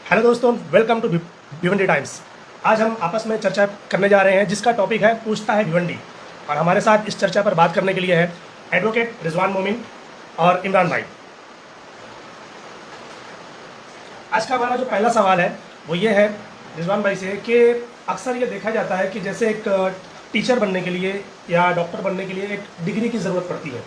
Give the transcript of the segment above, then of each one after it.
Hello दोस्तों, welcome to Bhiwandi times. आज हम आपस में चर्चा करने जा रहे हैं जिसका टॉपिक है पूछता है भिवंडी। और हमारे साथ इस चर्चा पर बात करने के लिए है एडवोकेट रिजवान मोमिन और इमरान भाई। आज का हमारा जो पहला सवाल है वो ये है रिजवान भाई से कि अक्सर ये देखा जाता है कि जैसे एक टीचर बनने के लिए या डॉक्टर बनने के लिए एक डिग्री की ज़रूरत पड़ती है,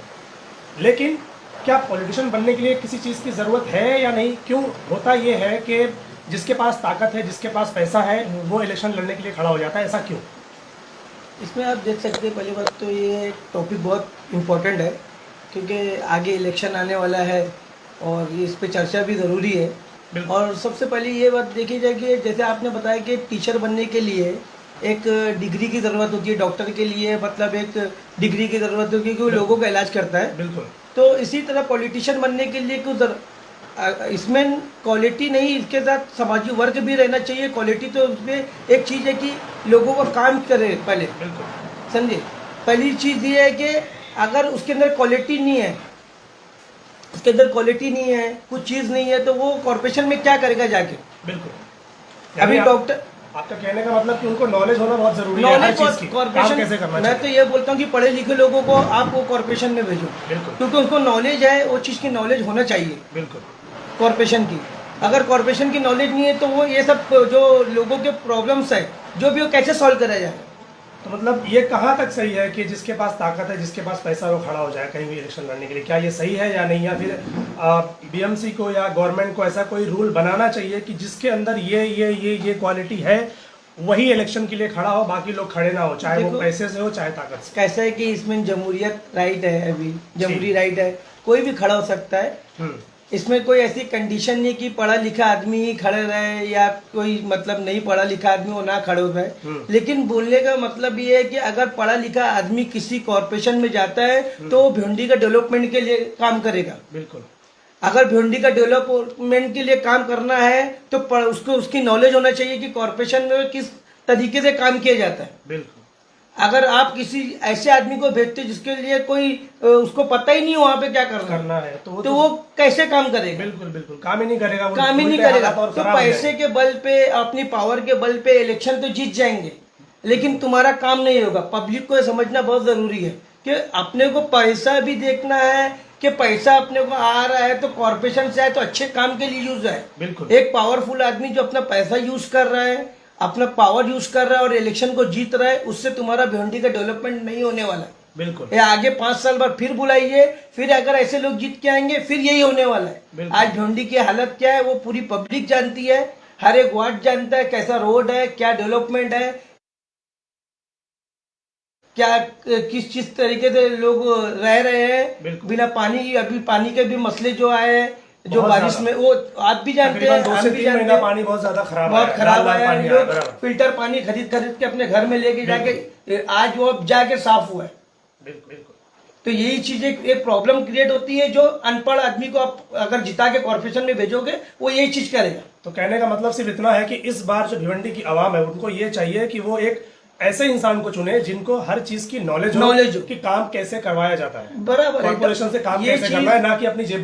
लेकिन क्या पॉलिटिशियन बनने के लिए किसी चीज़ की ज़रूरत है या नहीं? क्यों होता ये है कि जिसके पास ताकत है, जिसके पास पैसा है, वो इलेक्शन लड़ने के लिए खड़ा हो जाता है, ऐसा क्यों? इसमें आप देख सकते हैं, पहली बात तो ये टॉपिक बहुत इम्पोर्टेंट है क्योंकि आगे इलेक्शन आने वाला है और इस पे चर्चा भी ज़रूरी है। और सबसे पहले ये बात देखी जाए कि जैसे आपने बताया कि टीचर बनने के लिए एक डिग्री की ज़रूरत होती है, डॉक्टर के लिए मतलब एक डिग्री की ज़रूरत होती है क्योंकि वो लोगों का इलाज करता है। बिल्कुल। तो इसी तरह पॉलिटिशियन बनने के लिए कुछ इसमें क्वालिटी नहीं, इसके साथ समाजी वर्ग भी रहना चाहिए। क्वालिटी तो उसमें एक चीज़ है कि लोगों को काम करे पहले, बिल्कुल समझे। पहली चीज़ ये है कि अगर उसके अंदर क्वालिटी नहीं है, उसके अंदर क्वालिटी नहीं है, कुछ चीज़ नहीं है, तो वो कॉर्पोरेशन में क्या करेगा जाके। बिल्कुल। अभी डॉक्टर, आपका कहने का मतलब कि उनको नॉलेज होना बहुत जरूरी है। नॉलेज काम कॉर्पोरेशन कैसे करना मैं तो ये बोलता हूँ कि पढ़े लिखे लोगों को आप वो कॉर्पोरेशन में भेजो, बिल्कुल, क्योंकि उनको नॉलेज है, वो चीज़ की नॉलेज होना चाहिए बिल्कुल कॉर्पोरेशन की। अगर कॉर्पोरेशन की नॉलेज नहीं है तो वो ये सब जो लोगों के प्रॉब्लम्स है जो भी वो कैसे सॉल्व करा जाए। तो मतलब ये कहाँ तक सही है कि जिसके पास ताकत है, जिसके पास पैसा है, वो खड़ा हो जाए कहीं भी इलेक्शन लड़ने के लिए? क्या ये सही है या नहीं? या फिर बीएमसी को या गवर्नमेंट को ऐसा कोई रूल बनाना चाहिए कि जिसके अंदर ये क्वालिटी है वही इलेक्शन के लिए खड़ा हो, बाकी लोग खड़े ना हो, चाहे वो पैसे से हो चाहे ताकत से? कैसा है कि इसमें जमहूरियत राइट है, अभी जमहूरी राइट है, कोई भी खड़ा हो सकता है। इसमें कोई ऐसी कंडीशन नहीं कि पढ़ा लिखा आदमी ही खड़े रहे या कोई मतलब नहीं पढ़ा लिखा आदमी वो ना खड़े हो रहे। लेकिन बोलने का मतलब ये है कि अगर पढ़ा लिखा आदमी किसी कॉर्पोरेशन में जाता है तो वो भिवंडी का डेवलपमेंट के लिए काम करेगा। बिल्कुल। अगर भिवंडी का डेवलपमेंट के लिए काम करना है तो उसको उसकी नॉलेज होना चाहिए कि कॉर्पोरेशन में किस तरीके से काम किया जाता है। बिल्कुल। अगर आप किसी ऐसे आदमी को भेजते जिसके लिए कोई उसको पता ही नहीं वहाँ पे क्या करना है तो वो कैसे काम करेगा? बिल्कुल बिल्कुल, काम ही नहीं करेगा, काम ही नहीं करेगा। तो पैसे के बल पे, अपनी पावर के बल पे इलेक्शन तो जीत जाएंगे, लेकिन तुम्हारा काम नहीं होगा। पब्लिक को समझना बहुत जरूरी है कि अपने को पैसा भी देखना है कि पैसा अपने को आ रहा है तो कॉर्पोरेशन से आए तो अच्छे काम के लिए यूज है। बिल्कुल। एक पावरफुल आदमी जो अपना पैसा यूज कर रहा है, अपना पावर यूज कर रहा है और इलेक्शन को जीत रहा है, उससे तुम्हारा भिवंडी का डेवलपमेंट नहीं होने वाला है। बिल्कुल। ये आगे 5 साल बाद फिर बुलाइए, फिर अगर ऐसे लोग जीत के आएंगे फिर यही होने वाला है। आज भिवंडी की हालत क्या है वो पूरी पब्लिक जानती है, हर एक वार्ड जानता है कैसा रोड है, क्या डेवलपमेंट है, क्या किस चीज तरीके से लोग रह रहे हैं बिना पानी। अभी पानी के भी मसले जो आए हैं, जो बारिश में, वो आप भी जानते हैं, 2 से 3 महीना पानी बहुत ज्यादा खराब आया है। लोग फिल्टर पानी खरीद के अपने घर में लेके जाके आज वो जाके साफ हुआ है। बिल्कुल। तो यही चीजें एक प्रॉब्लम क्रिएट होती है। जो अनपढ़ आदमी को आप अगर जिता के कॉर्पोरेशन में भेजोगे वो यही चीज करेगा। तो कहने का मतलब सिर्फ इतना है कि इस बार जो भिवंडी की आवाम है उनको ये चाहिए कि वो एक ऐसे इंसान को चुने जिनको हर चीज की नॉलेज हो कि काम कैसे करवाया जाता है, बराबर, कॉर्पोरेशन से काम कैसे करना है, ना कि अपनी जेब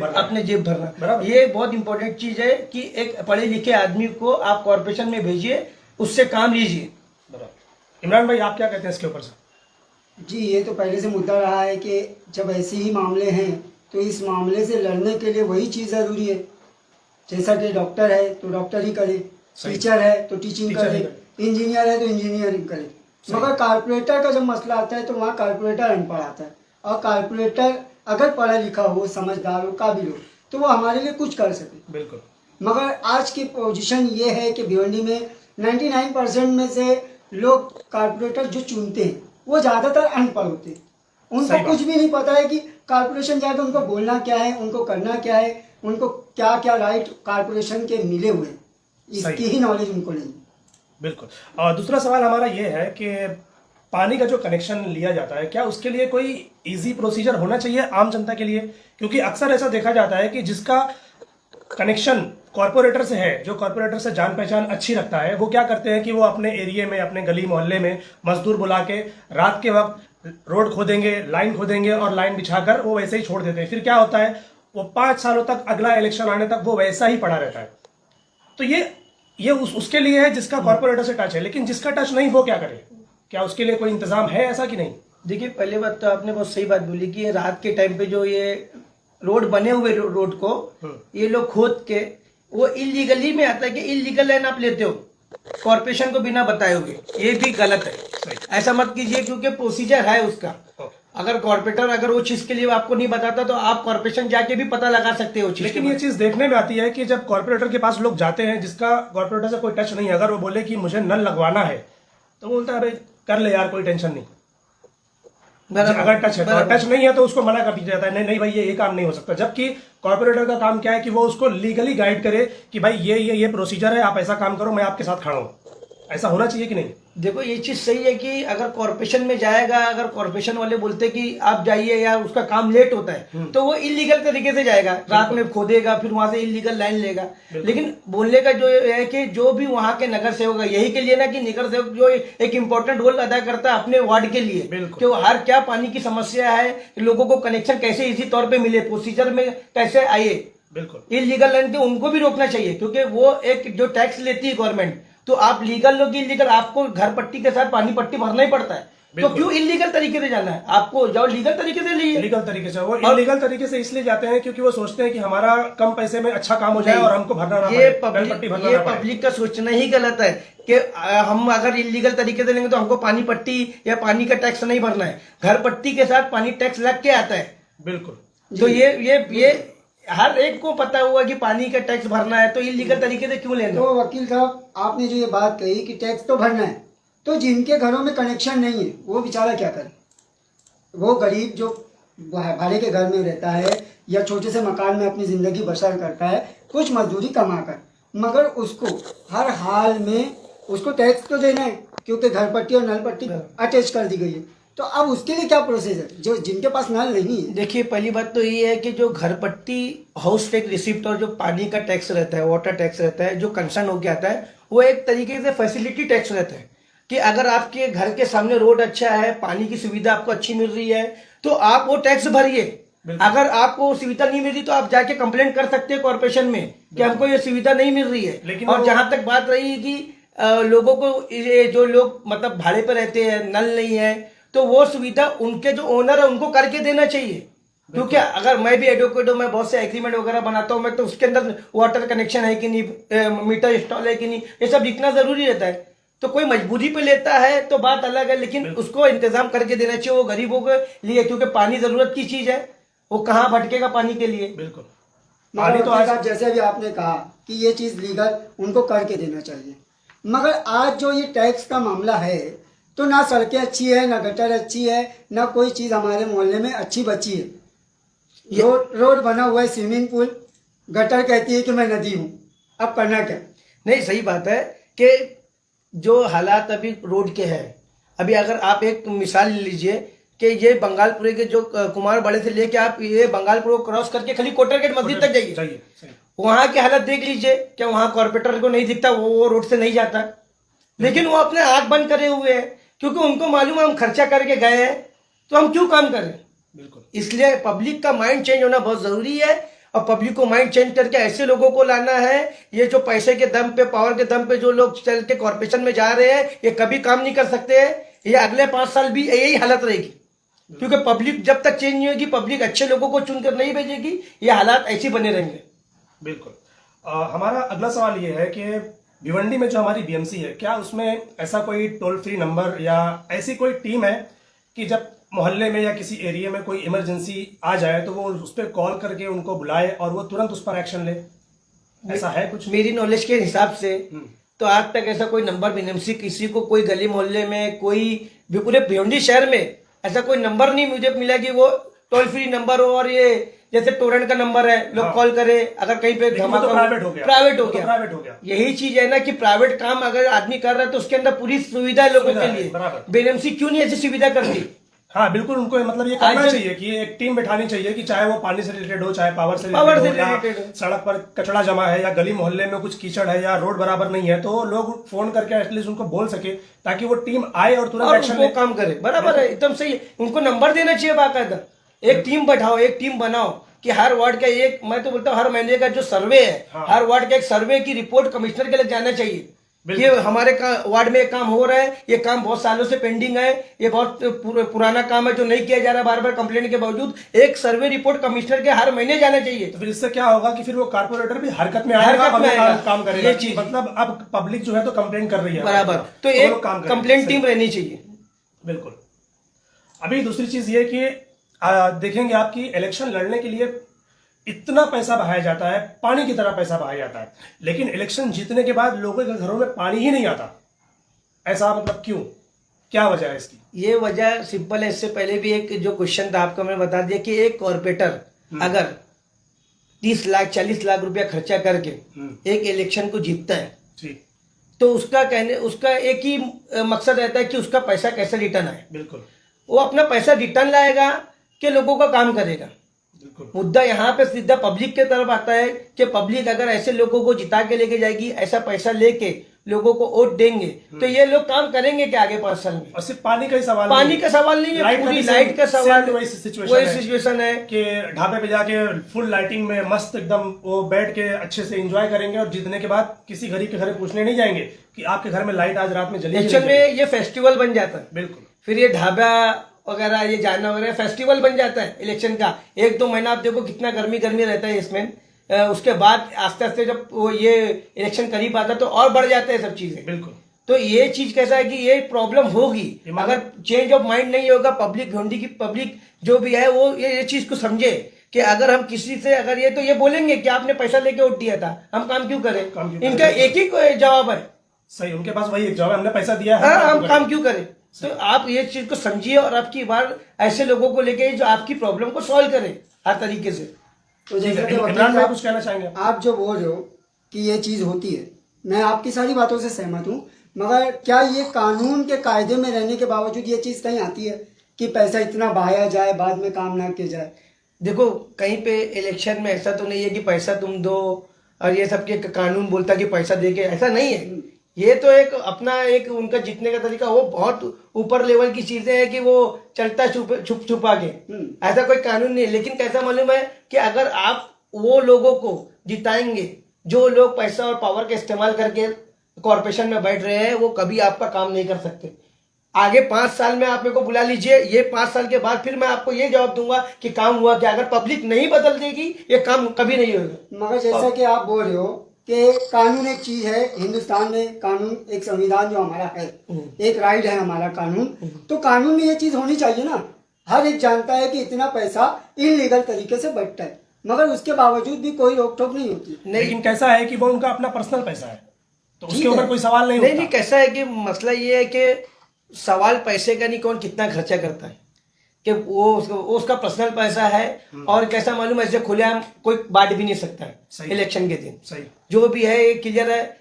भरना। बराबर, ये बहुत इंपॉर्टेंट चीज है कि एक पढ़े लिखे आदमी को आप कॉर्पोरेशन में भेजिए, उससे काम लीजिए। बराबर। इमरान भाई आप क्या कहते हैं इसके ऊपर से? जी, ये तो पहले से मुद्दा रहा है कि जब ऐसे ही मामले हैं तो इस मामले से लड़ने के लिए वही चीज़ ज़रूरी है। जैसा कि डॉक्टर है तो डॉक्टर ही करे, टीचर है तो टीचिंग करे, इंजीनियर है तो इंजीनियरिंग करे। मगर कारपोरेटर का जब मसला आता है तो वहाँ कारपोरेटर अनपढ़ आता है, और कारपोरेटर अगर पढ़ा लिखा हो, समझदार हो, काबिल हो तो वो हमारे लिए कुछ कर सके। बिल्कुल। मगर आज की पोजीशन ये है कि भिवंडी में 99% में से लोग कारपोरेटर जो चुनते हैं वो ज़्यादातर अनपढ़ होते हैं। उनको कुछ भी नहीं पता है कि कारपोरेशन जाकर उनको बोलना क्या है, उनको करना क्या है, उनको क्या क्या राइट कारपोरेशन के मिले हुए हैं, इसकी ही नॉलेज उनको नहीं। बिल्कुल। और दूसरा सवाल हमारा ये है कि पानी का जो कनेक्शन लिया जाता है, क्या उसके लिए कोई इजी प्रोसीजर होना चाहिए आम जनता के लिए? क्योंकि अक्सर ऐसा देखा जाता है कि जिसका कनेक्शन कॉर्पोरेटर से है, जो कॉर्पोरेटर से जान पहचान अच्छी रखता है, वो क्या करते हैं कि वो अपने एरिया में, अपने गली मोहल्ले में मजदूर बुला के रात के वक्त रोड खोदेंगे, लाइन खोदेंगे और लाइन बिछाकर वो वैसे ही छोड़ देते हैं। फिर क्या होता है, वो 5 सालों तक, अगला इलेक्शन आने तक वो वैसा ही पड़ा रहता है। तो ये ये उसके लिए है जिसका कॉर्पोरेटर से टच है, लेकिन जिसका टच नहीं वो क्या करे? क्या उसके लिए कोई इंतजाम है ऐसा कि नहीं? देखिए, पहले बात तो आपने बहुत सही बात बोली कि ये रात के टाइम पे जो ये रोड बने हुए रोड को ये लोग खोद के वो इलीगली में आता है कि इलीगल लाइन आप लेते हो कॉर्पोरेशन को बिना बताए हुए, ये भी गलत है। ऐसा मत कीजिए क्योंकि प्रोसीजर है उसका। अगर कॉर्पोरेटर अगर वो चीज के लिए आपको नहीं बताता तो आप कॉर्पोरेशन जाके भी पता लगा सकते हो। लेकिन ये चीज देखने में आती है कि जब कॉर्पोरेटर के पास लोग जाते हैं जिसका कॉर्पोरेटर से कोई टच नहीं है, अगर वो बोले कि मुझे नल लगवाना है तो बोलता है भाई कर ले यार, कोई टेंशन नहीं। अगर टच है तो, टच नहीं है तो उसको मना कर दिया जाता है, नहीं नहीं भाई ये काम नहीं हो सकता। जबकि कॉर्पोरेटर का काम क्या है कि वो उसको लीगली गाइड करे कि भाई ये प्रोसीजर है, आप ऐसा काम करो, मैं आपके साथ खड़ा हूं। ऐसा होना चाहिए कि नहीं? देखो, ये चीज सही है कि अगर कॉर्पोरेशन में जाएगा, अगर कॉर्पोरेशन वाले बोलते कि आप जाइए या उसका काम लेट होता है तो वो इलीगल तरीके से जाएगा, रात में खोदेगा, फिर वहां से इलीगल लाइन लेगा। लेकिन बोलने का जो है कि जो भी वहां के नगर सेवक है, यही के लिए ना कि नगर सेवक जो एक इम्पोर्टेंट रोल अदा करता है अपने वार्ड के लिए कि वो हर क्या पानी की समस्या है, लोगों को कनेक्शन कैसे इजी तौर पर मिले, प्रोसीजर में कैसे आए, बिल्कुल इलीगल लाइन के उनको भी रोकना चाहिए। क्योंकि वो एक जो टैक्स लेती है गवर्नमेंट, तो आप लीगल लोग इलीगल, आपको घर पट्टी के साथ पानी पट्टी भरना ही पड़ता है, तो क्यों इलीगल तरीके से जाना है? आपको जाओ लीगल तरीके से लिए। लीगल तरीके से, वो इलीगल तरीके से इसलिए जाते हैं क्योंकि वो सोचते हैं कि हमारा कम पैसे में अच्छा काम हो जाए और हमको भरना ना ये पड़े, पब्लिक का सोचना ही गलत है कि हम अगर इलीगल तरीके से लेंगे तो हमको पानी पट्टी या पानी का टैक्स नहीं भरना है, घर पट्टी के साथ पानी टैक्स लग के आता है। बिल्कुल। तो ये हर एक को पता हुआ कि पानी का टैक्स भरना है, तो इलीगल तरीके से क्यों लेना? तो वकील साहब, आपने जो ये बात कही कि टैक्स तो भरना है, तो जिनके घरों में कनेक्शन नहीं है वो बेचारा क्या करे? वो गरीब जो भाड़े के घर में रहता है या छोटे से मकान में अपनी जिंदगी बसर करता है, कुछ मजदूरी कमा कर, मगर उसको हर हाल में उसको टैक्स तो देना है क्योंकि घर पट्टी और नल पट्टी अटैच कर दी गई है। तो अब उसके लिए क्या प्रोसेस है जो जिनके पास नल नहीं है? देखिए, पहली बात तो ये है कि जो घर पट्टी, हाउस टैक्स रिसिप्ट और जो पानी का टैक्स रहता है, वाटर टैक्स रहता है, जो कंसर्न होके आता है, वो एक तरीके से फैसिलिटी टैक्स रहता है कि अगर आपके घर के सामने रोड अच्छा है, पानी की सुविधा आपको अच्छी मिल रही है, तो आप वो टैक्स भरिए। अगर आपको सुविधा नहीं मिल रही तो आप जाके कंप्लेंट कर सकते हैं कॉर्पोरेशन में कि हमको ये सुविधा नहीं मिल रही है। लेकिन और जहां तक बात रही कि लोगों को, जो लोग मतलब भाड़े पर रहते हैं, नल नहीं है, तो वो सुविधा उनके जो ओनर है उनको करके देना चाहिए। क्योंकि अगर मैं भी एडवोकेट हूँ, मैं बहुत से एग्रीमेंट वगैरह बनाता हूँ, मैं तो उसके अंदर वाटर कनेक्शन है कि नहीं, मीटर इंस्टॉल है कि नहीं, ये सब लिखना जरूरी रहता है। तो कोई मजबूरी पे लेता है तो बात अलग है, लेकिन उसको इंतजाम करके देना चाहिए वो गरीबों के लिए, क्योंकि पानी जरूरत की चीज है, वो कहाँ भटकेगा पानी के लिए। बिल्कुल। पानी तो आज जैसे अभी आपने कहा कि ये चीज लीगल उनको करके देना चाहिए, मगर आज जो ये टैक्स का मामला है तो ना सड़कें अच्छी है, ना गटर अच्छी है, ना कोई चीज हमारे मोहल्ले में अच्छी बची है। रोड बना हुआ है, स्विमिंग पूल, गटर कहती है कि मैं नदी हूँ, अब करना क्या? नहीं, सही बात है कि जो हालात अभी रोड के हैं, अभी अगर आप एक मिसाल लीजिए कि ये बंगालपुरे के जो कुमार बड़े से लेके आप ये बंगालपुर को क्रॉस करके खाली कोटर गेट मस्जिद तक जाइए, वहां की हालत देख लीजिए। क्या वहां कॉर्पोरेटर को नहीं दिखता? वो रोड से नहीं जाता, लेकिन वो अपने आंख बंद करे हुए हैं क्योंकि उनको मालूम है हम खर्चा करके गए हैं तो हम क्यों काम करें। बिल्कुल। इसलिए पब्लिक का माइंड चेंज होना बहुत जरूरी है और पब्लिक को माइंड चेंज करके ऐसे लोगों को लाना है। ये जो पैसे के दम पे, पावर के दम पे जो लोग चल के कॉर्पोरेशन में जा रहे हैं, ये कभी काम नहीं कर सकते हैं। ये अगले 5 साल भी यही हालत रहेगी क्योंकि पब्लिक जब तक चेंज नहीं होगी, पब्लिक अच्छे लोगों को चुनकर नहीं भेजेगी, ये हालात ऐसे बने रहेंगे। बिल्कुल। हमारा अगला सवाल ये है कि भिवंडी में जो हमारी बीएमसी है, क्या उसमें ऐसा कोई टोल फ्री नंबर या ऐसी कोई टीम है कि जब मोहल्ले में या किसी एरिया में कोई इमरजेंसी आ जाए तो वो उस पर कॉल करके उनको बुलाए और वो तुरंत उस पर एक्शन ले? ऐसा है कुछ? मेरी नॉलेज के हिसाब से तो आज तक ऐसा कोई नंबर बीएमसी किसी को, कोई गली मोहल्ले में, कोई भी पूरे भिवंडी शहर में ऐसा कोई नंबर नहीं मुझे मिला कि वो टोल फ्री नंबर हो। और ये जैसे टोरेंट का नंबर है, लोग कॉल करे अगर कहीं पे धमाका, तो प्राइवेट हो गया, प्राइवेट हो गया। यही चीज है ना कि प्राइवेट काम अगर आदमी कर रहा है तो उसके अंदर पूरी सुविधा है लोगों के लिए। बीएमसी क्यों नहीं ऐसी सुविधा करती? हाँ बिल्कुल, उनको मतलब ये करना चाहिए कि एक टीम बैठानी चाहिए कि चाहे वो पानी से रिलेटेड हो, चाहे पावर से रिलेटेड हो, सड़क पर कचरा जमा है या गली मोहल्ले में कुछ कीचड़ है या रोड बराबर नहीं है, तो लोग फोन करके एटलीस्ट उनको बोल सके ताकि वो टीम आए और तुरंत एक्शन ले, काम करे। बराबर है, एकदम सही है। उनको नंबर देना चाहिए बाकायदा, एक टीम बैठाओ, एक टीम बनाओ कि हर वार्ड का एक, मैं तो बोलता हूँ हर महीने का जो सर्वे है, हाँ। हर वार्ड का एक सर्वे की रिपोर्ट कमिश्नर के लिए जाना चाहिए कि हमारे वार्ड में ये काम हो रहा है, ये काम बहुत सालों से पेंडिंग है, ये बहुत पुराना काम है जो नहीं किया जा रहा बार बार कंप्लेंट के बावजूद। एक सर्वे रिपोर्ट कमिश्नर के हर महीने जाना चाहिए। तो फिर इससे क्या होगा कि फिर वो कारपोरेटर भी हरकत में आएगा, हरकत में आएगा, काम करेगा। ये चीज मतलब अब पब्लिक जो है तो कंप्लेंट कर रही है बराबर, तो वो एक लोग काम करेंगे। कंप्लेंट सही। टीम रहनी चाहिए। बिल्कुल। अभी दूसरी चीज ये कि देखेंगे आपकी इलेक्शन लड़ने के लिए इतना पैसा बहाया जाता है, पानी की तरह पैसा बहाया जाता है, लेकिन इलेक्शन जीतने के बाद लोगों के घरों में पानी ही नहीं आता। ऐसा मतलब क्यों, क्या वजह है इसकी? ये वजह सिंपल है। इससे पहले भी एक जो क्वेश्चन था आपको मैंने बता दिया कि एक कॉर्पोरेटर अगर 30 लाख 40 लाख रुपया खर्चा करके एक इलेक्शन को जीतता है ठीक, तो उसका एक ही मकसद रहता है कि उसका पैसा कैसे रिटर्न आए। बिल्कुल वो अपना पैसा रिटर्न लाएगा कि लोगों का काम करेगा। बिल्कुल। मुद्दा यहाँ पे सीधा पब्लिक के तरफ आता है कि पब्लिक अगर ऐसे लोगों को जिता के लेके जाएगी, ऐसा पैसा लेके लोगों को वोट देंगे, तो ये लोग काम करेंगे क्या आगे 5 साल में? और सिर्फ पानी का ही सवाल पानी नहीं का सवाल नहीं है, पूरी लाइट का सवाल, वही वही सिचुएशन है कि ढाबे पे जाके फुल लाइटिंग में मस्त एकदम वो बैठ के अच्छे से एंजॉय करेंगे और जीतने के बाद किसी गरीब के घर में पूछने नहीं जाएंगे कि आपके घर में लाइट आज रात में जली है। इलेक्शन में ये फेस्टिवल बन जाता है। बिल्कुल। फिर ये ढाबा वगैरह, ये जाना वगैरह फेस्टिवल बन जाता है इलेक्शन का। 1-2 महीना आप देखो कितना गर्मी रहता है इसमें। उसके बाद आस्ते आस्ते जब वो ये इलेक्शन करीब आता है तो और बढ़ जाते हैं सब चीजें। बिल्कुल। तो ये चीज कैसा है कि ये प्रॉब्लम होगी अगर चेंज ऑफ माइंड नहीं होगा। पब्लिक भिवंडी की पब्लिक जो भी है वो ये चीज को समझे कि अगर हम किसी से अगर ये तो ये बोलेंगे कि आपने पैसा लेके वोट दिया था, हम काम क्यों करें? इनका एक ही जवाब है। सही, उनके पास वही एक जवाब है, हमने पैसा दिया है, हाँ, हम काम क्यों करें? तो आप ये चीज को समझिए और आपकी बार ऐसे लोगों को लेके जो आपकी प्रॉब्लम को सॉल्व करें हर तरीके से। तो जैसे कि इमरान भाई कुछ कहना चाहेंगे? आप जो बोल रहे हो कि ये चीज़ होती है, मैं आपकी सारी बातों से सहमत हूँ, मगर क्या ये कानून के कायदे में रहने के बावजूद ये चीज़ कहीं आती है कि पैसा इतना बहाया जाए बाद में काम ना किया जाए? देखो कहीं पे इलेक्शन में ऐसा तो नहीं है कि पैसा तुम दो और ये सब के कानून बोलता कि पैसा देके, ऐसा नहीं है। ये तो एक अपना एक उनका जीतने का तरीका, वो बहुत ऊपर लेवल की चीजें हैं कि वो चलता छुप छुपा के, ऐसा कोई कानून नहीं है। लेकिन कैसा मालूम है कि अगर आप वो लोगों को जिताएंगे जो लोग पैसा और पावर का इस्तेमाल करके कॉर्पोरेशन में बैठ रहे हैं, वो कभी आपका काम नहीं कर सकते। आगे 5 साल में आप मेरे को बुला लीजिए, ये 5 साल के बाद फिर मैं आपको ये जवाब दूंगा कि काम हुआ क्या। अगर पब्लिक नहीं बदल देगी ये काम कभी नहीं होगा। मगर जैसा कि आप बोल रहे हो कि कानून एक चीज है, हिंदुस्तान में कानून एक संविधान जो हमारा है, एक राइट है हमारा कानून, तो कानून में ये चीज होनी चाहिए ना। हर एक जानता है कि इतना पैसा इनलीगल तरीके से बटता है, मगर उसके बावजूद भी कोई रोक टोक नहीं होती। लेकिन कैसा है कि वो उनका अपना पर्सनल पैसा है तो उसके ऊपर कोई सवाल नहीं होता। नहीं, कैसा है कि मसला ये है कि सवाल पैसे का नहीं, कौन कितना खर्चा करता है, कि वो उसका पर्सनल पैसा है। और कैसा मालूम ऐसे खुलेआम कोई बांट भी नहीं सकता है इलेक्शन के दिन। सही, जो भी है ये क्लियर है।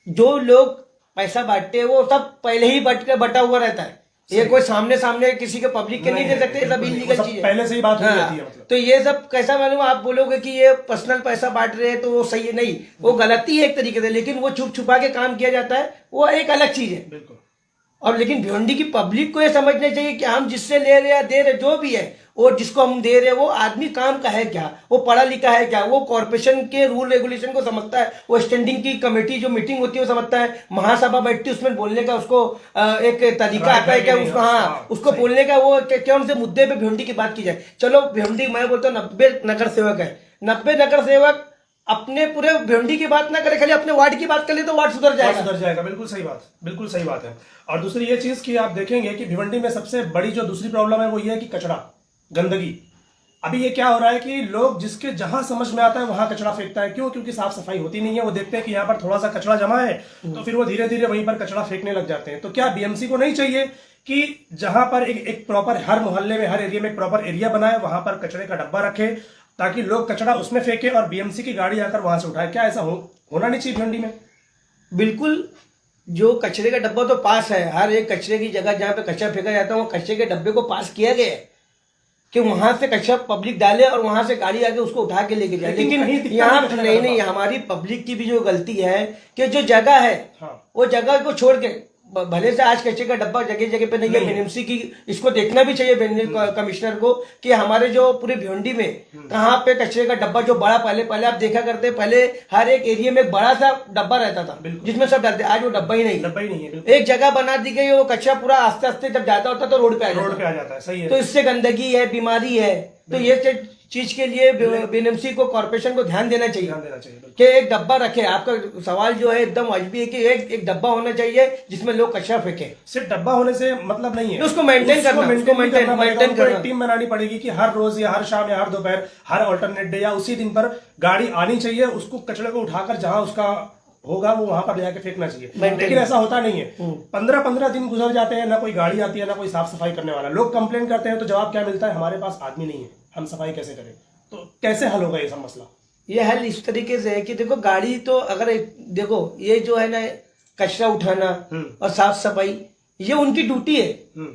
जो लोग पैसा बांटते हैं वो सब पहले ही बटा हुआ रहता है। ये कोई सामने किसी के पब्लिक के नहीं दे सकते, सब इलीगल चीज है, पहले से ही बात हो जाती है। मतलब तो ये सब कैसा मालूम, आप बोलोगे कि ये पर्सनल पैसा बांट रहे हैं तो वो सही है, नहीं, वो गलती है एक तरीके से, लेकिन वो छुप छुपा के काम किया जाता है, वो एक अलग चीज है। बिल्कुल। और लेकिन भिवंडी की पब्लिक को ये समझना चाहिए कि हम जिससे ले रहे या दे रहे जो भी है, और जिसको हम दे रहे वो आदमी काम का है क्या, वो पढ़ा लिखा है क्या, वो कॉर्पोरेशन के रूल रेगुलेशन को समझता है, वो स्टैंडिंग की कमेटी जो मीटिंग होती है वो समझता है, महासभा बैठती है उसमें बोलने का उसको एक तरीका आता है क्या उसका, हाँ उसको बोलने का, वो कौन से मुद्दे पे भिवंडी की बात की जाए। चलो भिवंडी मैं बोलता हूँ 90 नगर सेवक है, 90 नगर सेवक अपने पूरे भिवंडी की बात ना करे, खाली अपने वार्ड की बात कर ले तो वार्ड सुधर जाएगा। बिल्कुल सही बात, बिल्कुल सही बात है। और दूसरी ये चीज कि आप देखेंगे कि भिवंडी में सबसे बड़ी जो दूसरी प्रॉब्लम है वो ये है कि कचरा, गंदगी। अभी ये क्या हो रहा है कि लोग जिसके जहां समझ में आता है वहां कचरा फेंकता है। क्यों? क्योंकि साफ सफाई होती नहीं है। वो देखते हैं कि यहाँ पर थोड़ा सा कचरा जमा है तो फिर वो धीरे धीरे वहीं पर कचरा फेंकने लग जाते हैं। तो क्या बीएमसी को नहीं चाहिए कि जहां पर एक प्रॉपर, हर मोहल्ले में हर एरिया में एक प्रॉपर एरिया बनाए, वहां पर कचरे का डब्बा रखे ताकि लोग कचरा उसमें फेंके और बीएमसी की गाड़ी आकर वहां से उठाए? क्या ऐसा होना नहीं चाहिए भिवंडी में? बिल्कुल। जो कचरे का डब्बा तो पास है, हर एक कचरे की जगह जहाँ पे कचरा फेंका जाता है वो कचरे के डब्बे को पास किया गया है कि वहां से कचरा पब्लिक डाले और वहां से गाड़ी आके उसको उठा के लेके जाए। लेकिन यहाँ नहीं, हमारी पब्लिक की भी जो गलती है कि जो जगह है वो जगह को छोड़ के भले से आज कचरे का डब्बा जगह जगह पे नहीं है, बीएमसी की इसको देखना भी चाहिए कमिश्नर को कि हमारे जो पूरे भिवंडी में कहाँ पे कचरे का डब्बा जो बड़ा पहले आप देखा करते, पहले हर एक एरिया में एक बड़ा सा डब्बा रहता था जिसमें सब डालते, आज वो डब्बा ही नहीं है। एक जगह बना दी गई, वो कचरा पूरा आस्ते आस्ते जब जाता होता तो रोड पे आ जाता है। सही है। तो इससे गंदगी है, बीमारी है, तो ये चीज के लिए बीएमसी को, कॉर्पोरेशन को ध्यान देना चाहिए कि एक डब्बा रखे। आपका सवाल जो है एकदम वाजिबी है कि एक डब्बा होना चाहिए जिसमें लोग कचरा फेंके। सिर्फ डब्बा होने से मतलब नहीं है, उसको मेंटेन करना, टीम बनानी पड़ेगी कि हर रोज या हर शाम या हर दोपहर, हर ऑल्टरनेट डे या उसी दिन पर गाड़ी आनी चाहिए, उसको कचरे को उठाकर जहां उसका होगा वो वहां पर ले जाके फेंकना चाहिए। लेकिन ऐसा होता नहीं है। 15-15 दिन गुजर जाते हैं, ना कोई गाड़ी आती है, ना कोई साफ सफाई करने वाला। लोग कंप्लेन करते हैं तो जवाब क्या मिलता है, हमारे पास आदमी नहीं है, हम सफाई कैसे करें। तो कैसे हल होगा ये सब मसला? ये हल इस तरीके से है कि देखो, गाड़ी तो अगर देखो ये जो है ना कचरा उठाना और साफ सफाई, ये उनकी ड्यूटी है,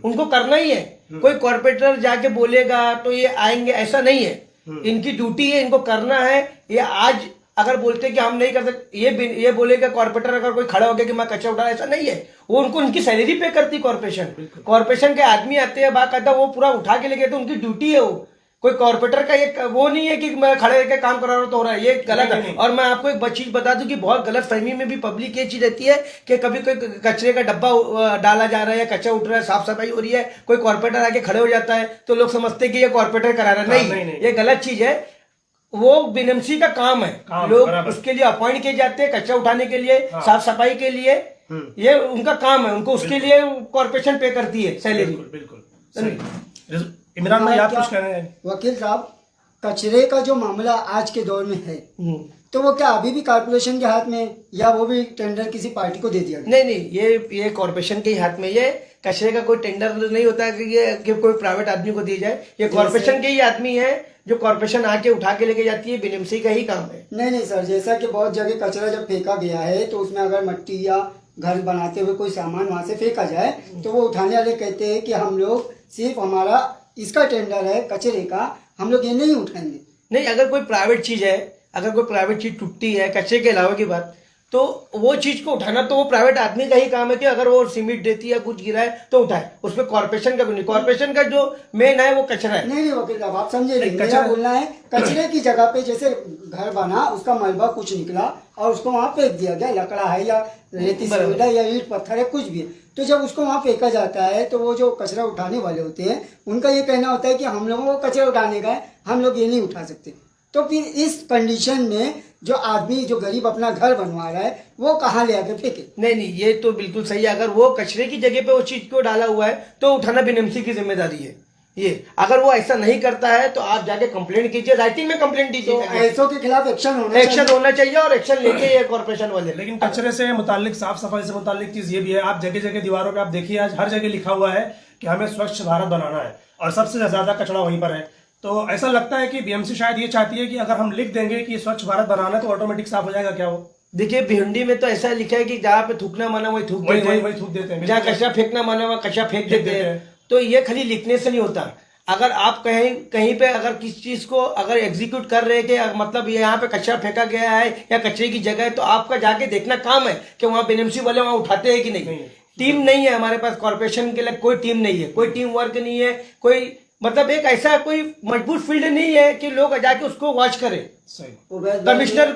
उनको करना ही है। कोई कॉर्पोरेटर जाके बोलेगा तो ये आएंगे, ऐसा नहीं है। इनकी ड्यूटी है, इनको करना है। ये आज अगर बोलते कि हम नहीं कर सकते, ये बोलेगा कॉर्पोरेटर, अगर कोई खड़ा हो गया कि मैं कचरा उठा, ऐसा नहीं है। वो उनको उनकी सैलरी पे करती कॉर्पोरेशन के आदमी आते हैं, बाकायदा वो पूरा उठा के लेके, तो उनकी ड्यूटी है वो। कोई कॉर्पोरेटर का ये वो नहीं है कि मैं खड़े रहकर काम करा रहा हूं तो हो रहा है, ये गलत है। और मैं आपको एक चीज बता दूं कि बहुत गलत फहमी में भी पब्लिक ये चीज रहती है कि कभी कोई कचरे का डब्बा डाला जा रहा है, कचरा उठ रहा है, साफ सफाई हो रही है, कोई कॉर्पोरेटर आके खड़े हो जाता है तो लोग समझते हैं कि ये कॉर्पोरेटर करा रहा है। नहीं, ये गलत चीज है। वो बीएमसी का काम है, लोग उसके लिए अपॉइंट किए जाते हैं, कचरा उठाने के लिए, साफ सफाई के लिए, ये उनका काम है। उनको उसके लिए कॉर्पोरेशन पे करती है सैलरी। बिल्कुल। इमरान भाई, आप कुछ कह रहे हैं? वकील साहब, कचरे का जो मामला आज के दौर में है, तो वो क्या अभी भी कॉर्पोरेशन के हाथ में है या वो भी टेंडर किसी पार्टी को दे दिया गया? नहीं, ये कॉर्पोरेशन के हाथ में। ये कचरे का कोई टेंडर नहीं होता है कि कोई प्राइवेट आदमी को दिया जाए। ये कॉर्पोरेशन के ही आदमी है, जो कॉर्पोरेशन आके उठा के लेके जाती है, बीएमसी का ही काम है। नहीं सर, जैसा कि बहुत जगह कचरा जब फेंका गया है तो उसमें अगर मिट्टी या घर बनाते हुए कोई सामान वहां से फेंका जाए तो वो उठाने वाले कहते हैं कि हम लोग सिर्फ हमारा इसका टेंडर है कचरे का, हम लोग ये नहीं उठाएंगे। नहीं, अगर कोई प्राइवेट चीज है, अगर कोई प्राइवेट चीज टूटती है कचरे के अलावा की बात, तो वो चीज को उठाना तो वो प्राइवेट आदमी का ही काम है कि अगर वो सीमेंट देती है, कुछ गिरा है तो उठाए। उसमें कॉर्पोरेशन का नहीं, कॉर्पोरेशन का जो मेन है वो कचरा है। नहीं वकील साहब, आप समझे नहीं, मेरा बोलना है कचरे की जगह पे जैसे घर बना, उसका मलबा कुछ निकला और उसको वहां फेंक दिया गया, लकड़ा है या रेती सीमेंट है या ईंट पत्थर है, कुछ भी है, तो जब उसको वहां फेंका जाता है तो वो जो कचरा उठाने वाले होते हैं उनका ये कहना होता है कि हम लोगों को कचरा उठाने का है, हम लोग ये नहीं उठा सकते। तो फिर इस कंडीशन में जो आदमी, जो गरीब अपना घर बनवा रहा है, वो कहाँ ले आके फेंके? नहीं, ये तो बिल्कुल सही है। अगर वो कचरे की जगह पे वो चीज को डाला हुआ है तो उठाना बीएमसी की जिम्मेदारी है। ये अगर वो ऐसा नहीं करता है तो आप जाके कंप्लेंट कीजिए, राइटिंग में कंप्लेंट दीजिए। तो ऐसों के खिलाफ एक्शन होना चाहिए और एक्शन लेके ये कॉर्पोरेशन वाले। लेकिन कचरे से मुतालिक, साफ सफाई से मुतालिक चीज ये भी है, आप जगह जगह दीवारों पे आप देखिए, आज हर जगह लिखा हुआ है कि हमें स्वच्छ भारत बनाना है और सबसे ज्यादा कचरा वहीं पर है। तो ऐसा लगता है कि बीएमसी शायद ये चाहती है कि अगर हम लिख देंगे कि स्वच्छ भारत बनाना है तो ऑटोमेटिक साफ हो जाएगा। क्या वो? देखिए, भिवंडी में तो ऐसा लिखा है कि जहाँ पे थूकना माना वही थूक देते हैं, जहाँ कचरा फेंकना माना वहाँ कचरा फेंक देते हैं। तो ये खाली लिखने से नहीं होता। अगर आप कहीं पे अगर किसी चीज को अगर एग्जीक्यूट कर रहे हैं कि मतलब यहाँ पे कचरा फेंका गया है या कचरे की जगह है, तो आपका जाके देखना काम है कि वहाँ बीएमसी वाले वहाँ उठाते हैं कि नहीं। टीम नहीं है हमारे पास, कॉर्पोरेशन के लिए कोई टीम नहीं है, कोई टीम वर्क नहीं है, कोई मतलब एक ऐसा कोई मजबूत फील्ड नहीं है कि लोग जाके उसको वॉच करें। कमिश्नर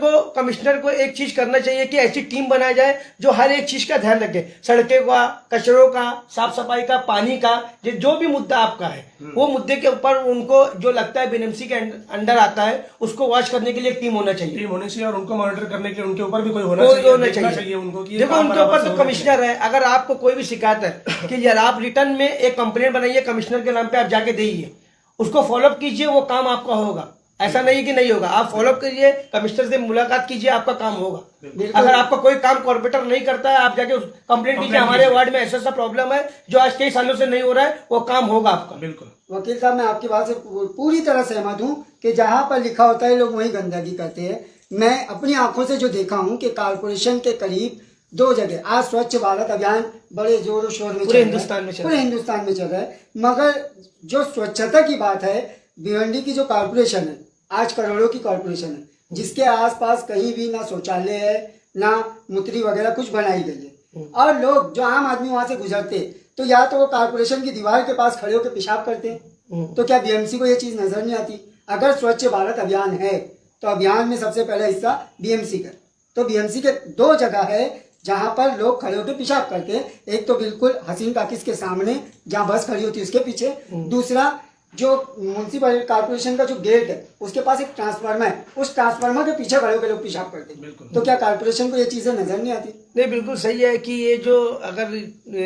को एक चीज करना चाहिए कि ऐसी टीम बनाई जाए जो हर एक चीज का ध्यान रखे, सड़कों का, कचरों का, साफ सफाई का, पानी का, जो भी मुद्दा आपका है वो मुद्दे के ऊपर उनको जो लगता है बीएमसी के अंडर आता है उसको वॉच करने के लिए एक टीम होना चाहिए और उनको मॉनिटर करने के लिए उनके ऊपर भी कोई होना चाहिए उनको। देखो, उनके ऊपर तो कमिश्नर है। अगर आपको कोई भी शिकायत है कि यार आप रिटर्न में एक कंप्लेंट बनाइए कमिश्नर के नाम पे, आप जाके दीजिए, उसको फॉलोअप कीजिए, वो काम आपका होगा। ऐसा नहीं कि नहीं होगा, आप फॉलोअप करिए, कमिश्नर से मुलाकात कीजिए, आपका काम होगा। अगर आपका कोई काम कॉर्पोरेटर नहीं करता है, आप जाके कंप्लेंट कीजिए, हमारे वार्ड में ऐसा प्रॉब्लम है जो आज कई सालों से नहीं हो रहा है, वो काम होगा आपका। बिल्कुल वकील साहब, मैं आपकी बात से पूरी तरह सहमत हूँ कि जहाँ पर लिखा होता है लोग वहीं गंदगी करते हैं। मैं अपनी आंखों से जो देखा हूँ कि कॉर्पोरेशन के करीब 2 जगह आज स्वच्छ भारत अभियान बड़े जोरों शोर में पूरे हिंदुस्तान में चल रहा है, मगर जो स्वच्छता की बात है, भिवंडी की जो कॉर्पोरेशन है, आज करोड़ों की कॉर्पोरेशन है, जिसके आसपास कहीं भी ना शौचालय है, ना मूत्री वगैरह कुछ बनाई गई है, और लोग जो आम आदमी वहां से गुजरते तो या तो वो कारपोरेशन की दीवार के पास खड़े होकर पेशाब करते हैं, तो क्या बीएमसी को ये चीज नजर नहीं आती? अगर स्वच्छ भारत अभियान है तो अभियान में सबसे पहला हिस्सा बीएमसी का, तो बीएमसी के 2 जगह है जहां पर लोग खड़े होकर पेशाब करते हैं। एक तो बिल्कुल हसीन टाकिस के सामने जहां बस खड़ी होती है उसके पीछे, दूसरा जो म्यूनसिपल कारपोरेशन का जो गेट है उसके पास एक ट्रांसफार्मर है, उस ट्रांसफार्मर के पीछे खड़े होकर लोग पेशाब करते हैं। तो क्या कारपोरेशन को ये चीजें नजर नहीं आती? नहीं, बिल्कुल सही है कि ये जो अगर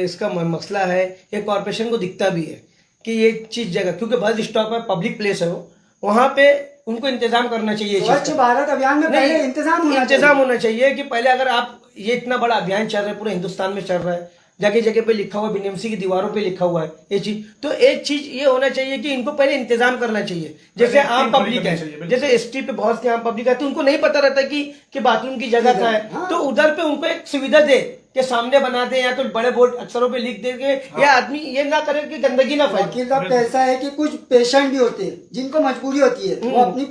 इसका मसला है ये कॉर्पोरेशन को दिखता भी है कि ये चीज जगह, क्योंकि बस स्टॉप है, पब्लिक प्लेस है वो, वहाँ पे उनको इंतजाम करना चाहिए। स्वच्छ भारत अभियान में पहले इंतजाम होना चाहिए कि पहले अगर आप ये इतना बड़ा अभियान चल रहा है, पूरे हिंदुस्तान में चल रहा है, जगह जगह पे लिखा हुआ है, बीएमसी की दीवारों पे लिखा हुआ है ये चीज, तो एक चीज ये होना चाहिए कि इनको पहले इंतजाम करना चाहिए। जैसे आम पब्लिक है, जैसे एसटी पे बहुत सी आम पब्लिक है तो उनको नहीं पता रहता कि बाथरूम की जगह कहाँ है, तो उधर पे उनको एक सुविधा दे कि सामने बना दे, या तो बड़े बोर्ड अक्षरों पे लिख दे के या आदमी ये ना करे कि गंदगी ना फैले। वकील साहब, ऐसा है कि कुछ पेशेंट भी होते हैं जिनको मजबूरी होती है, वो अपनी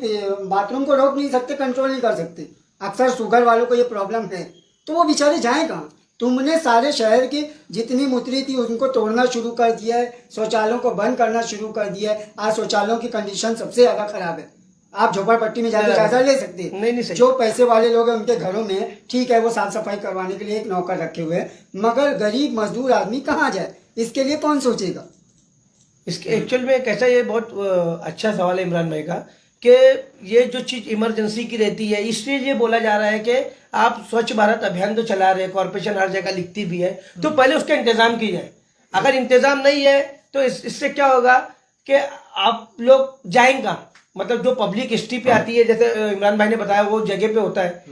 बाथरूम को रोक नहीं सकते, कंट्रोल नहीं कर सकते। अक्सर शुगर वालों को ये प्रॉब्लम है, तो वो बेचारे जाएं कहाँ? तुमने सारे शहर की जितनी मुतरी थी उनको तोड़ना शुरू कर दिया है, शौचालयों को बंद करना शुरू कर दिया है। आज शौचालयों की कंडीशन सबसे ज्यादा खराब है। आप झोपड़पट्टी में जाकर जायजा ले सकते हैं। नहीं, जो पैसे वाले लोग हैं उनके घरों में ठीक है वो साफ सफाई करवाने के लिए एक नौकर रखे हुए हैं, मगर गरीब मजदूर आदमी कहाँ जाए? इसके लिए कौन सोचेगा? इसके एक्चुअल में कैसा, ये बहुत अच्छा सवाल है इमरान भाई का, कि ये जो चीज इमरजेंसी की रहती है इसलिए ये बोला जा रहा है कि आप स्वच्छ भारत अभियान तो चला रहे हैं, कॉर्पोरेशन हर जगह लिखती भी है, तो पहले उसका इंतजाम की जाए। अगर इंतजाम नहीं है तो इससे क्या होगा कि आप लोग जाएंगे, मतलब जो पब्लिक हिस्ट्री पे आती है, जैसे इमरान भाई ने बताया वो जगह पे होता है,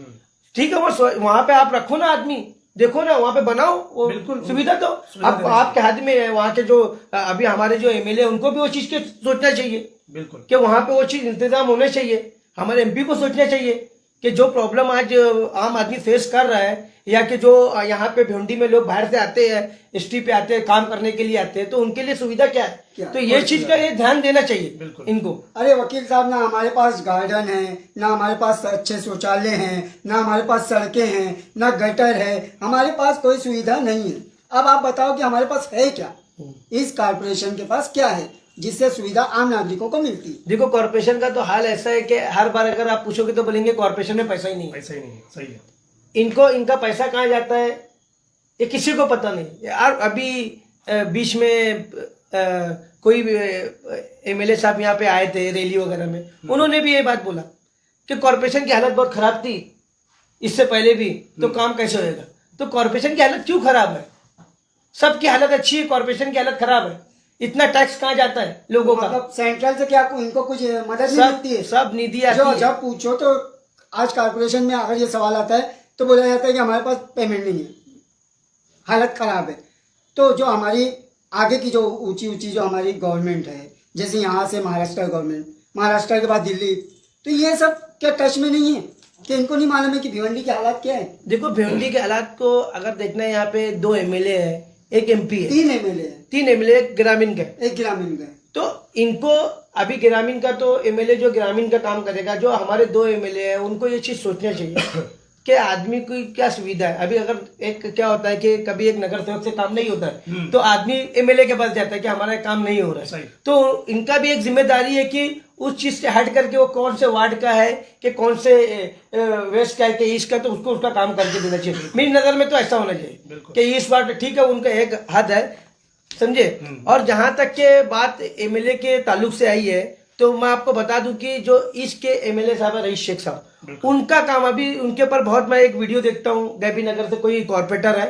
ठीक है, वो वहां पे आप रखो ना, आदमी देखो ना, वहां पे बनाओ वो सुविधा, तो अब आपके हाथ में है। वहां के जो अभी हमारे जो एमएलए उनको भी वो चीज के सोचना चाहिए, बिल्कुल, कि वहां पे वो चीज इंतजाम होना चाहिए। हमारे एमपी को सोचना चाहिए कि जो प्रॉब्लम आज आम आदमी फेस कर रहा है, या कि जो यहाँ पे भिवंडी में लोग बाहर से आते हैं, एसटी पे आते हैं, काम करने के लिए आते हैं, तो उनके लिए सुविधा क्या है, तो ये चीज का ये ध्यान देना चाहिए इनको। अरे वकील साहब, ना हमारे पास गार्डन है, ना हमारे पास अच्छे शौचालय हैं, ना हमारे पास सड़कें हैं, ना गटर है, हमारे पास कोई सुविधा नहीं है। अब आप बताओ कि हमारे पास है क्या? इस कारपोरेशन के पास क्या है जिससे सुविधा आम नागरिकों को मिलती है? देखो, कॉर्पोरेशन का तो हाल ऐसा है कि हर बार अगर आप पूछोगे तो बोलेंगे कॉर्पोरेशन में पैसा ही नहीं है। सही है। इनका पैसा कहाँ जाता है ये किसी को पता नहीं यार। अभी बीच में कोई एमएलए साहब यहाँ पे आए थे रैली वगैरह में, उन्होंने भी ये बात बोला कि कॉर्पोरेशन की हालत बहुत खराब थी इससे पहले भी, तो काम कैसे होएगा? तो कॉर्पोरेशन की हालत क्यों खराब है? सबकी हालत अच्छी है, कॉर्पोरेशन की हालत खराब है। इतना टैक्स कहाँ जाता है लोगों का? मतलब सेंट्रल से क्या उनको कुछ मदद नहीं मिलती है? सब निधि आती है। जब पूछो तो आज कॉर्पोरेशन में अगर ये सवाल आता है तो बोला जाता है कि हमारे पास पेमेंट नहीं है, हालत खराब है। तो जो हमारी आगे की जो ऊंची ऊंची जो हमारी गवर्नमेंट है, जैसे यहाँ से महाराष्ट्र गवर्नमेंट, महाराष्ट्र के बाद दिल्ली, तो ये सब क्या टच में नहीं है कि इनको नहीं मालूम है कि भिवंडी की हालात क्या है? देखो, भिवंडी के हालात को अगर देखना है, यहाँ पे 2 एमएलए है, एक एमपी है, 3 एमएलए है, 3 एमएलए, एक ग्रामीण का, एक ग्रामीण का। तो इनको अभी ग्रामीण का तो एमएलए जो ग्रामीण का काम करेगा, जो हमारे 2 एमएलए है उनको ये चीज सोचना चाहिए कि आदमी की क्या सुविधा है। अभी अगर एक क्या होता है कि कभी एक नगर सेवक से काम नहीं होता है तो आदमी एमएलए के पास जाता है कि हमारा काम नहीं हो रहा है, तो इनका भी एक जिम्मेदारी है कि उस चीज से हट करके वो कौन से वार्ड का है कि कौन से वेस्ट का है कि ईस्ट का, तो उसको उसका काम करके देना चाहिए। मेरी नजर में तो ऐसा होना चाहिए कि ईस्ट वार्ड ठीक है, उनका एक हद है, समझे। और जहां तक के बात एमएलए के ताल्लुक से आई है, तो मैं आपको बता दूं कि जो इसके एमएलए साहब है रईस शेख साहब, उनका काम अभी उनके ऊपर बहुत, मैं एक वीडियो देखता हूँ, गैबी नगर से कोई कॉर्पोरेटर है,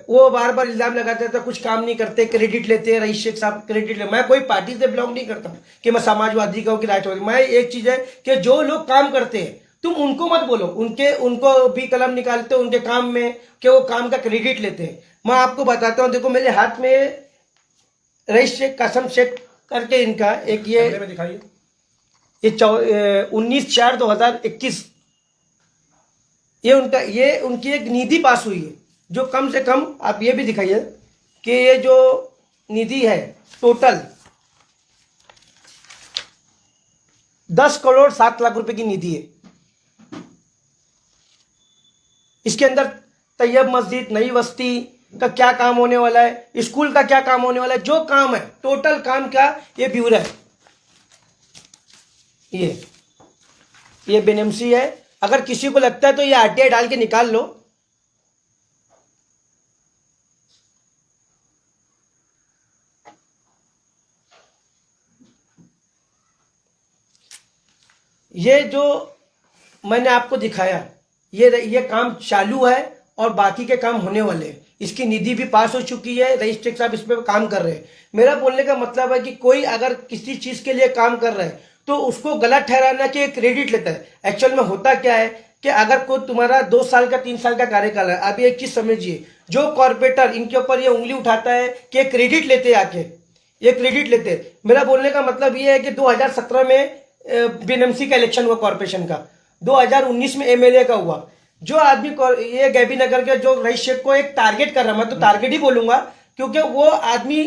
वो बार बार इल्जाम लगाते थे कुछ काम नहीं करते, क्रेडिट लेते हैं रईस शेख साहब, क्रेडिट ले। मैं कोई पार्टी से बिलोंग नहीं करता कि मैं समाजवादी का हूँ कि राष्ट्रवादी। मैं एक चीज है कि जो लोग काम करते हैं तुम उनको मत बोलो, उनको भी कलम निकालते हो उनके काम में कि वो काम का क्रेडिट लेते हैं। मैं आपको बताता हूँ, देखो मेरे हाथ में रईस शेख कासम शेख करके इनका एक ये दिखाइए, ये 19/4/2021 ये उनकी एक निधि पास हुई है, जो कम से कम आप ये भी दिखाइए कि ये जो निधि है टोटल 10,07,00,000 रुपए की निधि है। इसके अंदर तैयब मस्जिद, नई बस्ती का क्या काम होने वाला है, स्कूल का क्या काम होने वाला है, जो काम है टोटल काम का ये ब्यूरो है। ये बेनियमसी है। अगर किसी को लगता है तो ये आरटीआई डाल के निकाल लो। ये जो मैंने आपको दिखाया ये काम चालू है और बाकी के काम होने वाले हैं। इसकी निधि भी पास हो चुकी है, रजिस्ट्रेक्टर साहब इस पे काम कर रहे हैं। मेरा बोलने का मतलब है कि कोई अगर किसी चीज के लिए काम कर रहा है तो उसको गलत ठहराना कि क्रेडिट लेता है। एक्चुअल में होता क्या है कि अगर कोई तुम्हारा 2 साल का 3 साल का कार्यकाल है, अभी एक चीज समझिए, जो कॉर्पोरेटर इनके ऊपर ये उंगली उठाता है कि क्रेडिट लेते आके, ये क्रेडिट लेते। मेरा बोलने का मतलब ये है कि 2017 में बीएनएमसी का इलेक्शन हुआ कॉर्पोरेशन का, 2019 में एमएलए का हुआ। जो आदमी ये गैबी नगर के जो रईस शेख को एक टारगेट कर रहा, मैं तो टारगेट ही बोलूंगा, क्योंकि वो आदमी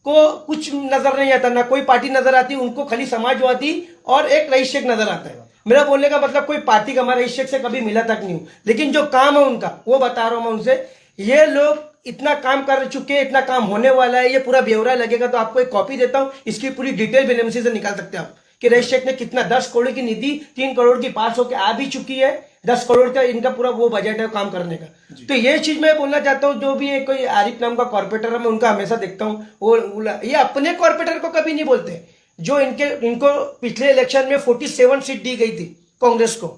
को कुछ नजर नहीं आता, ना कोई पार्टी नजर आती, उनको खाली समाजवादी और एक रईस शेख नजर आता है। मेरा बोलने का मतलब कोई पार्टी का हमारा रईस शेख से कभी मिला तक नहीं हूं, लेकिन जो काम है उनका वो बता रहा हूं मैं उनसे। ये लोग इतना काम कर चुके हैं, इतना काम होने वाला है, ये पूरा ब्यौरा लगेगा तो आपको एक कॉपी देता हूं, इसकी पूरी डिटेल बीएनएमसी से निकाल सकते हैं आप कि रईस शेख ने कितना 10 करोड़ की निधि 3 करोड़ की पास होकर आ भी चुकी है, 10 करोड़ का इनका पूरा वो बजट है काम करने का। तो ये चीज मैं बोलना चाहता हूँ, जो भी एक कोई आरिफ नाम का कॉर्पोरेटर है मैं उनका हमेशा देखता हूँ, वो ये अपने कॉर्पोरेटर को कभी नहीं बोलते। जो इनको पिछले इलेक्शन में 47 सीट दी गई थी कांग्रेस को,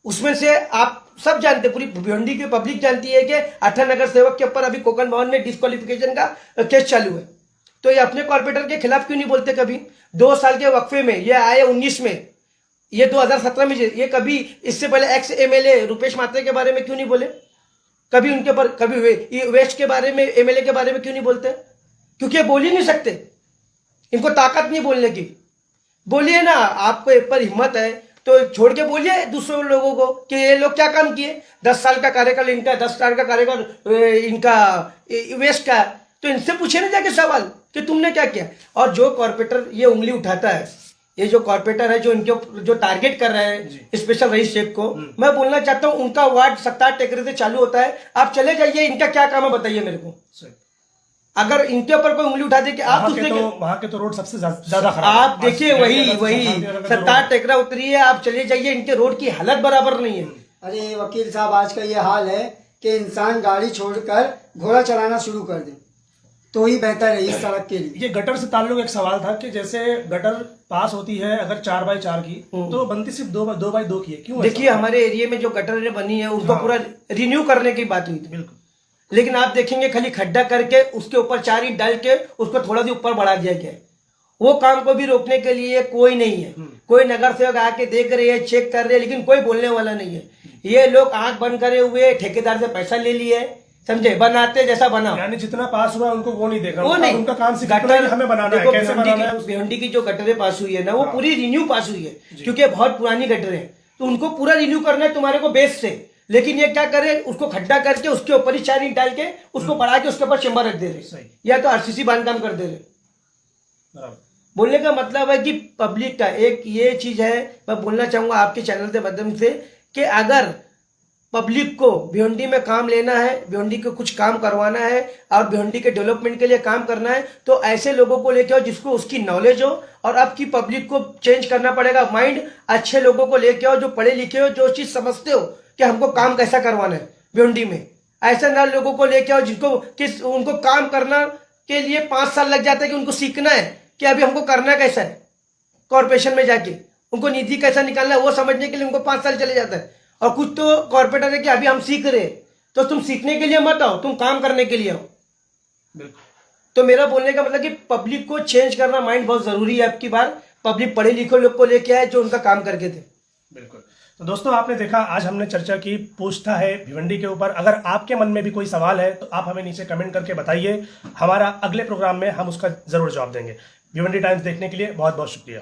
उसमें से आप सब जानते, पूरी भिवंडी की पब्लिक जानती है कि 18 नगर सेवक के ऊपर अभी कोकन भवन में डिस्क्वालिफिकेशन का केस चालू है। तो ये अपने कॉर्पोरेटर के खिलाफ क्यों नहीं बोलते कभी? 2 साल के वक्फे में ये आए 19 में, ये 2017 में, ये कभी इससे पहले एक्स एमएलए रुपेश मात्रे के बारे में क्यों नहीं बोले? कभी उनके पर कभी वेस्ट के बारे में, एमएलए के बारे में क्यों नहीं बोलते? क्योंकि बोल ही नहीं सकते, इनको ताकत नहीं बोलने की। बोलिए ना, आपको एक पर हिम्मत है तो छोड़ के बोलिए दूसरे लोगों को कि ये लोग क्या काम किए। 10 साल का कार्यकाल इनका, 10 साल का कार्यकाल इनका वेस्ट का, तो इनसे पूछे ना जाके सवाल कि तुमने क्या किया। और जो कॉर्पोरेटर ये उंगली उठाता है, ये जो कॉर्पोरेटर है जो इनके जो टारगेट कर रहे हैं स्पेशल रईस शेख को, मैं बोलना चाहता हूं उनका वार्ड 17 टेकरे से चालू होता है। आप चले जाइए, इनका क्या काम है बताइए मेरे को। अगर इनके ऊपर कोई उंगली उठा दे कि आप वहां के तो रोड सबसे ज्यादा खराब, आप देखिए वही 17 टेकरा उतरी है, आप चले जाइए, इनके रोड की हालत बराबर नहीं है। अरे वकील साहब, आज का ये हाल है कि इंसान गाड़ी छोड़कर घोड़ा चलाना शुरू कर दे तो ही बेहतर है इस सड़क के लिए। ये गटर से ताल्लुक एक सवाल था कि जैसे गटर पास होती है अगर 4x4 की, तो बनती सिर्फ 2x2 की है, क्यों? देखिए हमारे एरिया में जो गटर बनी है उनको पूरा रिन्यू करने की बात हुई थी, बिल्कुल, लेकिन आप देखेंगे खाली खड्डा करके उसके ऊपर 4 ईंट डाल के उसको थोड़ा सी ऊपर बढ़ा दिया गया है। वो काम को भी रोकने के लिए कोई नहीं है। कोई नगर सेवक आके देख रहे हैं, चेक कर रहे हैं, लेकिन कोई बोलने वाला नहीं है। ये लोग आंख बंद करे हुए ठेकेदार से पैसा ले लिए, समझे, बनाते जैसा बना, यानी जितना पास हुआ उनको वो नहीं देखा, वो नहीं, उनका काम सिर्फ गटर हमें बनाना है, कैसे बनाना है। भिवंडी की जो गटरें पास हुई है ना, वो पूरी रिन्यू पास हुई है, क्योंकि बहुत पुरानी गटरें हैं, तो उनको पूरा रिन्यू करना है तुम्हारे को बेस से। लेकिन ये क्या करे, उसको खड्डा करके उसके ऊपर ही 4 ईंट डाल के उसको बढ़ा के उसके ऊपर चेम्बर रख दे रहे, या तो आरसीसी बांधकाम कर दे रहे। बोलने का मतलब है कि पब्लिक का एक ये चीज है, मैं बोलना चाहूंगा आपके चैनल के माध्यम से कि अगर पब्लिक को भिवंडी में काम लेना है, भिवंडी को कुछ काम करवाना है और भिवंडी के डेवलपमेंट के लिए काम करना है, तो ऐसे लोगों को लेके आओ जिसको उसकी नॉलेज हो। और आपकी पब्लिक को चेंज करना पड़ेगा माइंड, अच्छे लोगों को लेके आओ जो पढ़े लिखे हो, जो चीज समझते हो कि हमको काम कैसा करवाना है भिवंडी में। ऐसे ना लोगों को लेके आओ जिनको उनको काम करना के लिए 5 साल लग जाता है कि उनको सीखना है कि अभी हमको करना कैसा है, कॉर्पोरेशन में जाके उनको निधि कैसा निकालना है वो समझने के लिए उनको 5 साल चले जाता है। और कुछ तो कॉर्पोरेटर है कि अभी हम सीख रहे, तो तुम सीखने के लिए मत आओ, तुम काम करने के लिए आओ। बिल्कुल। तो मेरा बोलने का मतलब कि पब्लिक को चेंज करना माइंड बहुत जरूरी है। आपकी बार पब्लिक पढ़े लिखे लोग को लेके आए जो उनका काम करके थे। बिल्कुल। तो दोस्तों आपने देखा, आज हमने चर्चा की, पूछता है भिवंडी के ऊपर। अगर आपके मन में भी कोई सवाल है तो आप हमें नीचे कमेंट करके बताइए, हमारा अगले प्रोग्राम में हम उसका जरूर जवाब देंगे। भिवंडी टाइम्स देखने के लिए बहुत बहुत शुक्रिया।